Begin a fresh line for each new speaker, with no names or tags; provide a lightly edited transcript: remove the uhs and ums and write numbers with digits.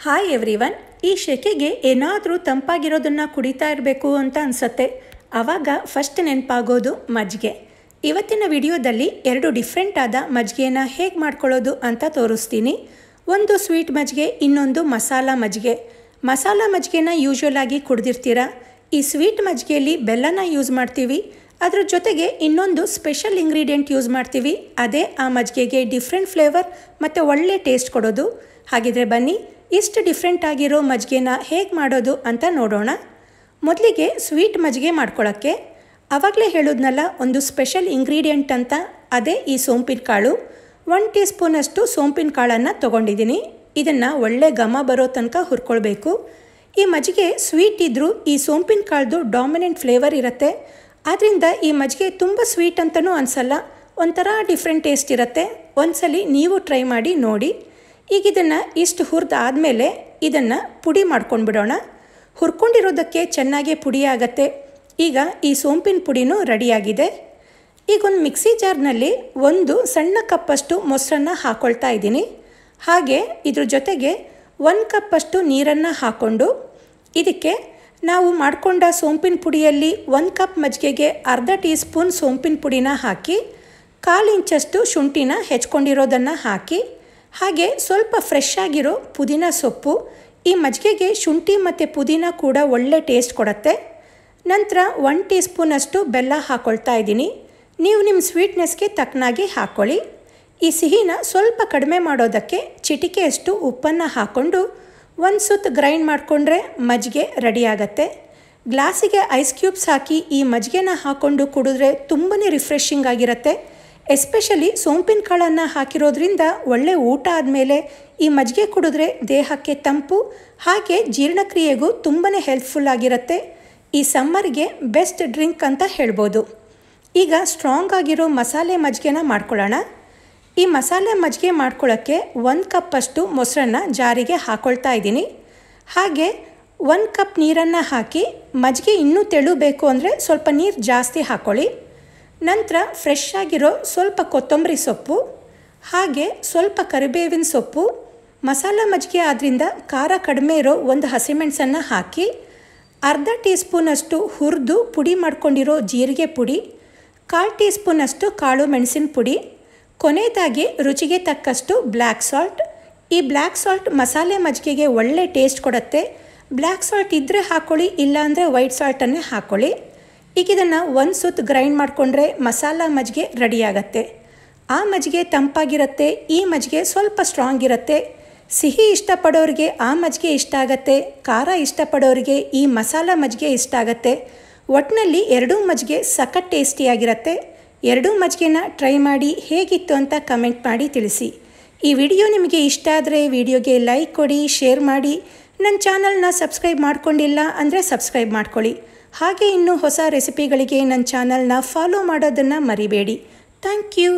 Hi everyone. ಈ ಶೆಕೆಗೆ ಏನಾದರೂ ತಂಪಾಗಿರೋದನ್ನು ಕುಡಿತಾ ಇರಬೇಕು ಅಂತ ಅನಿಸುತ್ತೆ. ಆವಾಗ ಫಸ್ಟ್ ನೆನಪಾಗೋದು ಮಜ್ಜಿಗೆ. ಇವತ್ತಿನ ವಿಡಿಯೋದಲ್ಲಿ 2 ಡಿಫ್ರೆಂಟ್ ಆದ ಮಜ್ಜಿಗೆನ ಹೇಗೆ ಮಾಡ್ಕೊಳ್ಳೋದು ಅಂತ ತೋರಿಸ್ತೀನಿ. ಒಂದು ಸ್ವೀಟ್ ಮಜ್ಜಿಗೆ, ಇನ್ನೊಂದು ಮಸಾಲ ಮಜ್ಜಿಗೆ. ಮಸಾಲ ಮಜ್ಜಿಗೆನ ಯೂಶ್ವಲ್ ಆಗಿ ಕುಡಿದಿರ್ತೀರ. ಈ ಸ್ವೀಟ್ ಮಜ್ಜಿಗೆಯಲ್ಲಿ ಬೆಲ್ಲನ ಯೂಸ್ ಮಾಡ್ತೀವಿ. ಅದ್ರ ಜೊತೆಗೆ ಇನ್ನೊಂದು ಸ್ಪೆಷಲ್ ಇಂಗ್ರೀಡಿಯೆಂಟ್ ಯೂಸ್ ಮಾಡ್ತೀವಿ. ಅದೇ ಆ ಮಜ್ಜಿಗೆಗೆ ಡಿಫ್ರೆಂಟ್ ಫ್ಲೇವರ್ ಮತ್ತು ಒಳ್ಳೆ ಟೇಸ್ಟ್ ಕೊಡೋದು. ಹಾಗಿದ್ರೆ ಬನ್ನಿ, ಇಷ್ಟು ಡಿಫ್ರೆಂಟ್ ಆಗಿರೋ ಮಜ್ಜಿಗೆನ ಹೇಗೆ ಮಾಡೋದು ಅಂತ ನೋಡೋಣ. ಮೊದಲಿಗೆ ಸ್ವೀಟ್ ಮಜ್ಜಿಗೆ ಮಾಡ್ಕೊಳ್ಳೋಕ್ಕೆ ಆವಾಗಲೇ ಹೇಳೋದ್ನಲ್ಲ, ಒಂದು ಸ್ಪೆಷಲ್ ಇಂಗ್ರೀಡಿಯೆಂಟ್ ಅಂತ, ಅದೇ ಈ ಸೋಂಪಿನ ಕಾಳು. 1 ಟೀ ಸ್ಪೂನಷ್ಟು ಸೋಂಪಿನ ಕಾಳನ್ನು ತೊಗೊಂಡಿದ್ದೀನಿ. ಇದನ್ನು ಒಳ್ಳೆ ಘಮ ಬರೋ ತನಕ ಹುರ್ಕೊಳ್ಬೇಕು. ಈ ಮಜ್ಜಿಗೆ ಸ್ವೀಟ್ ಇದ್ದರೂ ಈ ಸೋಂಪಿನ ಕಾಳ್ದು ಡಾಮಿನೆಂಟ್ ಫ್ಲೇವರ್ ಇರುತ್ತೆ. ಆದ್ದರಿಂದ ಈ ಮಜ್ಜಿಗೆ ತುಂಬ ಸ್ವೀಟ್ ಅಂತಲೂ ಅನಿಸಲ್ಲ, ಒಂಥರ ಡಿಫ್ರೆಂಟ್ ಟೇಸ್ಟ್ ಇರುತ್ತೆ. ಒಂದ್ಸಲಿ ನೀವು ಟ್ರೈ ಮಾಡಿ ನೋಡಿ. ಈಗ ಇದನ್ನು ಇಷ್ಟು ಹುರಿದಾದಮೇಲೆ ಇದನ್ನು ಪುಡಿ ಮಾಡ್ಕೊಂಡ್ಬಿಡೋಣ. ಹುರ್ಕೊಂಡಿರೋದಕ್ಕೆ ಚೆನ್ನಾಗಿ ಪುಡಿ ಆಗುತ್ತೆ. ಈಗ ಈ ಸೋಂಪಿನ ಪುಡಿನೂ ರೆಡಿಯಾಗಿದೆ. ಈಗ ಒಂದು ಮಿಕ್ಸಿ ಜಾರ್ನಲ್ಲಿ 1 ಸಣ್ಣ ಕಪ್ಪಷ್ಟು ಮೊಸರನ್ನು ಹಾಕ್ಕೊಳ್ತಾ ಇದ್ದೀನಿ. ಹಾಗೆ ಇದ್ರ ಜೊತೆಗೆ 1 ಕಪ್ಪಷ್ಟು ನೀರನ್ನು ಹಾಕ್ಕೊಂಡು ಇದಕ್ಕೆ ನಾವು ಮಾಡಿಕೊಂಡ ಸೋಂಪಿನ ಪುಡಿಯಲ್ಲಿ 1 ಕಪ್ ಮಜ್ಜಿಗೆಗೆ ಅರ್ಧ ಟೀ ಸ್ಪೂನ್ ಸೋಂಪಿನ ಪುಡಿನ ಹಾಕಿ, 1/4 ಇಂಚಷ್ಟು ಶುಂಠಿನ ಹೆಚ್ಕೊಂಡಿರೋದನ್ನು ಹಾಕಿ, ಹಾಗೆ ಸ್ವಲ್ಪ ಫ್ರೆಶ್ ಆಗಿರೋ ಪುದೀನ ಸೊಪ್ಪು. ಈ ಮಜ್ಜಿಗೆಗೆ ಶುಂಠಿ ಮತ್ತು ಪುದೀನ ಕೂಡ ಒಳ್ಳೆ ಟೇಸ್ಟ್ ಕೊಡುತ್ತೆ. ನಂತರ 1 ಟೀ ಸ್ಪೂನಷ್ಟು ಬೆಲ್ಲ ಹಾಕ್ಕೊಳ್ತಾ ಇದ್ದೀನಿ. ನೀವು ನಿಮ್ಮ ಸ್ವೀಟ್ನೆಸ್ಗೆ ತಕ್ಕನಾಗಿ ಹಾಕ್ಕೊಳ್ಳಿ. ಈ ಸಿಹಿನ ಸ್ವಲ್ಪ ಕಡಿಮೆ ಮಾಡೋದಕ್ಕೆ ಚಿಟಿಕೆಯಷ್ಟು ಉಪ್ಪನ್ನು ಹಾಕ್ಕೊಂಡು 1 ಸುತ್ತು ಗ್ರೈಂಡ್ ಮಾಡಿಕೊಂಡ್ರೆ ಮಜ್ಜಿಗೆ ರೆಡಿಯಾಗತ್ತೆ. ಗ್ಲಾಸಿಗೆ ಐಸ್ ಕ್ಯೂಬ್ಸ್ ಹಾಕಿ ಈ ಮಜ್ಜಿಗೆನ ಹಾಕ್ಕೊಂಡು ಕುಡಿದ್ರೆ ತುಂಬಾ ರಿಫ್ರೆಶಿಂಗ್ ಆಗಿರುತ್ತೆ. ಎಸ್ಪೆಷಲಿ ಸೋಂಪಿನ ಕಾಳನ್ನು ಹಾಕಿರೋದ್ರಿಂದ ಒಳ್ಳೆ ಊಟ ಆದಮೇಲೆ ಈ ಮಜ್ಜಿಗೆ ಕುಡಿದ್ರೆ ದೇಹಕ್ಕೆ ತಂಪು, ಹಾಗೆ ಜೀರ್ಣಕ್ರಿಯೆಗೂ ತುಂಬಾ ಹೆಲ್ಪ್ಫುಲ್ ಆಗಿರುತ್ತೆ. ಈ ಸಮ್ಮರ್ಗೆ ಬೆಸ್ಟ್ ಡ್ರಿಂಕ್ ಅಂತ ಹೇಳ್ಬೋದು. ಈಗ ಸ್ಟ್ರಾಂಗ್ ಆಗಿರೋ ಮಸಾಲೆ ಮಜ್ಜಿಗೆನ ಮಾಡ್ಕೊಳ್ಳೋಣ. ಈ ಮಸಾಲೆ ಮಜ್ಜಿಗೆ ಮಾಡ್ಕೊಳ್ಳೋಕ್ಕೆ 1 ಕಪ್ಪಷ್ಟು ಮೊಸರನ್ನು ಜಾರಿಗೆ ಹಾಕ್ಕೊಳ್ತಾ ಇದ್ದೀನಿ. ಹಾಗೆ 1 ಕಪ್ ನೀರನ್ನು ಹಾಕಿ, ಮಜ್ಜಿಗೆ ಇನ್ನೂ ತೆಳು ಬೇಕು ಅಂದರೆ ಸ್ವಲ್ಪ ನೀರು ಜಾಸ್ತಿ ಹಾಕ್ಕೊಳ್ಳಿ. ನಂತರ ಫ್ರೆಶ್ ಆಗಿರೋ ಸ್ವಲ್ಪ ಕೊತ್ತಂಬರಿ ಸೊಪ್ಪು, ಹಾಗೆ ಸ್ವಲ್ಪ ಕರಿಬೇವಿನ ಸೊಪ್ಪು, ಮಸಾಲ ಮಜ್ಜಿಗೆ ಆದ್ದರಿಂದ ಖಾರ ಕಡಿಮೆ ಇರೋ 1 ಹಸಿಮೆಣಸನ್ನು ಹಾಕಿ, ಅರ್ಧ ಟೀ ಸ್ಪೂನಷ್ಟು ಹುರಿದು ಪುಡಿ ಮಾಡ್ಕೊಂಡಿರೋ ಜೀರಿಗೆ ಪುಡಿ, 1/4 ಟೀ ಸ್ಪೂನಷ್ಟು ಕಾಳು ಮೆಣಸಿನ ಪುಡಿ, ಕೊನೆಯದಾಗಿ ರುಚಿಗೆ ತಕ್ಕಷ್ಟು ಬ್ಲ್ಯಾಕ್ ಸಾಲ್ಟ್. ಈ ಬ್ಲ್ಯಾಕ್ ಸಾಲ್ಟ್ ಮಸಾಲೆ ಮಜ್ಜಿಗೆಗೆ ಒಳ್ಳೆ ಟೇಸ್ಟ್ ಕೊಡುತ್ತೆ. ಬ್ಲ್ಯಾಕ್ ಸಾಲ್ಟ್ ಇದ್ದರೆ ಹಾಕ್ಕೊಳ್ಳಿ, ಇಲ್ಲಾಂದರೆ ವೈಟ್ ಸಾಲ್ಟನ್ನೇ ಹಾಕ್ಕೊಳ್ಳಿ. ಈಗ ಇದನ್ನು 1 ಸುತ್ತು ಗ್ರೈಂಡ್ ಮಾಡಿಕೊಂಡ್ರೆ ಮಸಾಲ ಮಜ್ಜಿಗೆ ರೆಡಿಯಾಗತ್ತೆ. ಆ ಮಜ್ಜಿಗೆ ತಂಪಾಗಿರುತ್ತೆ, ಈ ಮಜ್ಜಿಗೆ ಸ್ವಲ್ಪ ಸ್ಟ್ರಾಂಗ್ ಇರುತ್ತೆ. ಸಿಹಿ ಇಷ್ಟಪಡೋರಿಗೆ ಆ ಮಜ್ಜಿಗೆ ಇಷ್ಟ ಆಗುತ್ತೆ, ಖಾರ ಇಷ್ಟಪಡೋರಿಗೆ ಈ ಮಸಾಲ ಮಜ್ಜಿಗೆ ಇಷ್ಟ ಆಗುತ್ತೆ. ಒಟ್ಟಿನಲ್ಲಿ 2 ಮಜ್ಜಿಗೆ ಸಖತ್ ಟೇಸ್ಟಿಯಾಗಿರುತ್ತೆ. 2 ಮಜ್ಜಿಗೆನ ಟ್ರೈ ಮಾಡಿ ಹೇಗಿತ್ತು ಅಂತ ಕಮೆಂಟ್ ಮಾಡಿ ತಿಳಿಸಿ. ಈ ವಿಡಿಯೋ ನಿಮಗೆ ಇಷ್ಟ ಆದರೆ ವಿಡಿಯೋಗೆ ಲೈಕ್ ಕೊಡಿ, ಶೇರ್ ಮಾಡಿ. ನನ್ನ ಚಾನಲ್ನ ಸಬ್ಸ್ಕ್ರೈಬ್ ಮಾಡ್ಕೊಂಡಿಲ್ಲ ಅಂದರೆ ಸಬ್ಸ್ಕ್ರೈಬ್ ಮಾಡ್ಕೊಳ್ಳಿ. ಹಾಗೆ ಇನ್ನೂ ಹೊಸ ರೆಸಿಪಿಗಳಿಗೆ ನನ್ನ ಚಾನಲ್ನ ಫಾಲೋ ಮಾಡೋದನ್ನು ಮರಿಬೇಡಿ. Thank you.